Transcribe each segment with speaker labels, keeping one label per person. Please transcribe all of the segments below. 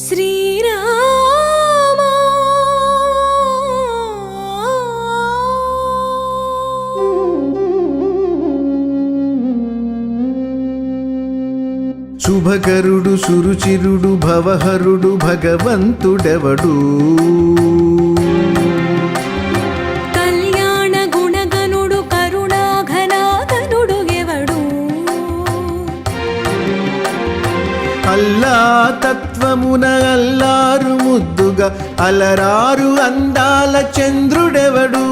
Speaker 1: శ్రీరామ
Speaker 2: శుభకరుడు సురుచిరుడు భవహరుడు భగవంతుడెవడు
Speaker 1: కళ్యాణ గుణగనుడు కరుణాఘనాఘనుడు ఎవడు
Speaker 2: అల్లా తత్వమున అల్లారు ముద్దుగా అలరారు అందాల చంద్రుడెవడు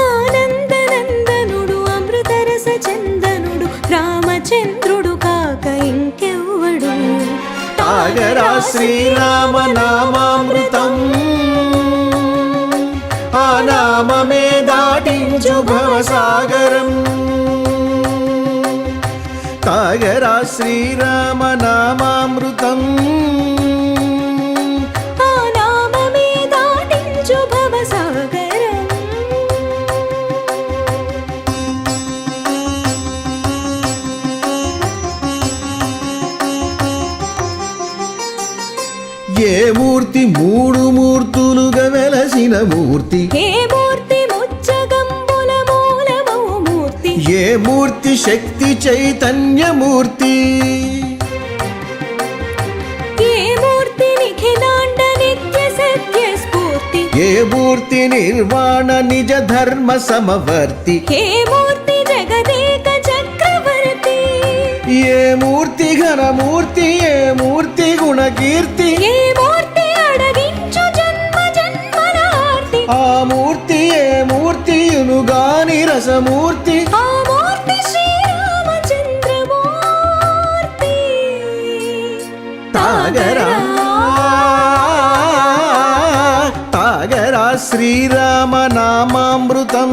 Speaker 1: ఆనందనందనుడు అమృతరస చందనుడు రామచంద్రుడు కాక ఇంకెవ్వడు
Speaker 2: తాగరా శ్రీరామ నామామృతం ఆ నామమే దాటించు భవసాగరం తాగరా శ్రీరామ నామామృతం
Speaker 1: ఆ నామమే దాటించు భవసాగరం
Speaker 2: ఏ మూర్తి మూడు మూర్తులుగా వెలసిన మూర్తి
Speaker 1: ఏ మూర్తి ముచ్చగంబుల మూలమౌ మూర్తి
Speaker 2: ఏ మూర్తి శక్తి చైతన్యమూర్తి
Speaker 1: ఏ మూర్తి నిఖిలాండ నిత్య సత్య స్ఫూర్తి
Speaker 2: ఏ మూర్తి నిర్వాణ నిజ ధర్మ సమవర్తి
Speaker 1: ఏ మూర్తి జగదేక చక్రవర్తి
Speaker 2: ఏ మూర్తి ఘనమూర్తి ఏ మూర్తి గుణకీర్తి
Speaker 1: ఏ మూర్తి అడగించు జన్మ జన్మలార్తి
Speaker 2: ఆ మూర్తి ఏ మూర్తియునుగాని రసమూర్తి
Speaker 1: ఆ మూర్తి శ్రీరామచంద్రమూర్తి
Speaker 2: తాగరా తాగరా శ్రీరామ నామామృతం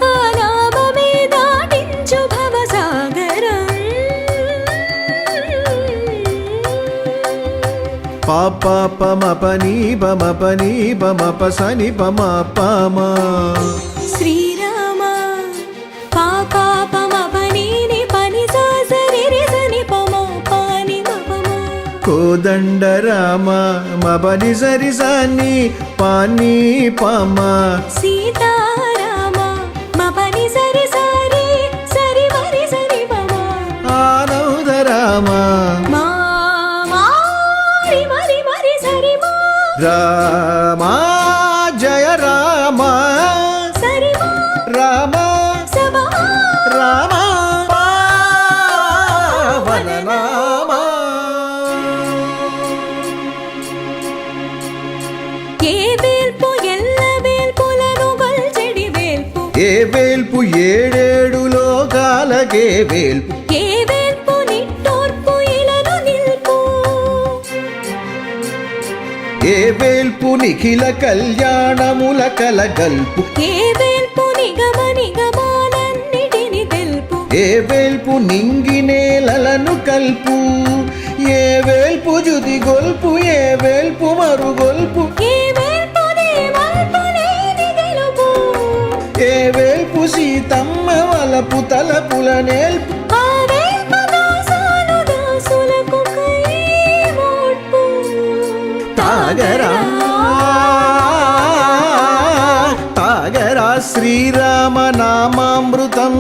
Speaker 1: ఆ నామమే దాటించు భవసాగరం
Speaker 2: పాపమపని బమపని బమప సని పమపమా
Speaker 1: శ్రీరామ పాపమపనీని పని సాసరి సని పమ పాని మపమ
Speaker 2: కోదండ రామ మబని సరి సని పాని పమ
Speaker 1: సీతారామ మపని సరి సరి సరి మరి సరి పమ
Speaker 2: ఆనౌద రామ
Speaker 1: మా మారి మరి మరి సరి మా
Speaker 2: రామ జయ రామ
Speaker 1: సరి మా
Speaker 2: రామ
Speaker 1: సభా
Speaker 2: రామ పావన నామ
Speaker 1: ఏ వేల్పు ఎల్ల వేల్పులను గొల్చెడి వేల్పు
Speaker 2: ఏ వేల్పు ఏడేడు లోకాలకే వేల్పు
Speaker 1: ఏ వేల్పు నిట్టూర్పు ఇలను నిల్పు
Speaker 2: ఏ వేల్పు నిఖిల కళ్యాణముల కలగల్పు
Speaker 1: ఏ వేల్పు నిగమ నిగమాలన్నిటిని తెలుపు
Speaker 2: ఏ వేల్పు నింగి నేలలను కల్పు ఏ వేల్పు జుది గొల్పు ఏ వేల్పు మరుగొల్పు
Speaker 1: ఏ వేల్పు దేవల్పు లేని గెలుపు
Speaker 2: ఏ వేల్పు సీతమ్మ వలపు తలపుల నేల్పు
Speaker 1: ఆ వేల్పు దాసాను దాసులకు కైమోడ్పు
Speaker 2: తాగరా తాగరా శ్రీరామ నామామృతం